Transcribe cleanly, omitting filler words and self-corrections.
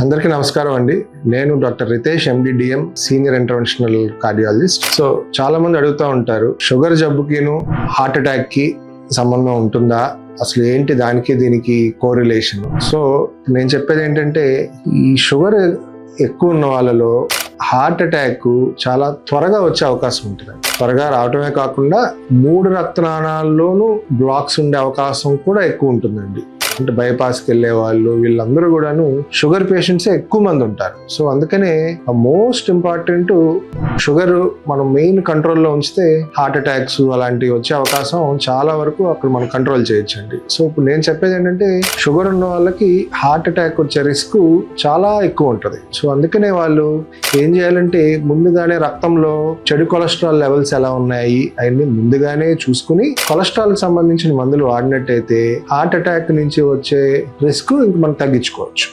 అందరికీ నమస్కారం అండి. నేను doctor Ritesh MD-DM senior interventional cardiologist. So చాలా మంది అడుగుతూ ఉంటారు, షుగర్ జబ్బుకిను హార్ట్ అటాక్ కి సంబంధం ఉంటుందా, అసలు ఏంటి దానికి దీనికి కోరిలేషన్? సో నేను చెప్పేది ఏంటంటే, ఈ షుగర్ ఎక్కువ ఉన్న వాళ్ళలో హార్ట్ అటాక్ చాలా త్వరగా వచ్చే అవకాశం ఉంటుంది. త్వరగా రావటమే కాకుండా 3 రక్తనాళాల్లోనూ బ్లాక్స్ ఉండే అవకాశం కూడా ఎక్కువ ఉంటుందండి. అంటే బైపాస్కి వెళ్ళే వాళ్ళు వీళ్ళందరూ కూడాను షుగర్ పేషెంట్స్ ఎక్కువ మంది ఉంటారు. సో అందుకనే మోస్ట్ ఇంపార్టెంట్, షుగర్ మనం మెయిన్ కంట్రోల్లో ఉంచితే హార్ట్ అటాక్స్ అలాంటివి వచ్చే అవకాశం చాలా వరకు అక్కడ మనం కంట్రోల్ చేయొచ్చండి. సో ఇప్పుడు నేను చెప్పేది ఏంటంటే, షుగర్ ఉన్న వాళ్ళకి హార్ట్ అటాక్ వచ్చే రిస్క్ చాలా ఎక్కువ ఉంటుంది. సో అందుకనే వాళ్ళు ఏం చేయాలంటే, ముందుగానే రక్తంలో చెడు కొలెస్ట్రాల్ లెవెల్స్ ఎలా ఉన్నాయి అవన్నీ ముందుగానే చూసుకుని కొలెస్ట్రాల్ సంబంధించిన మందులు వాడినట్టయితే హార్ట్ అటాక్ నుంచి వచ్చే రిస్క్ ఇంక మనం తగ్గించుకోవచ్చు.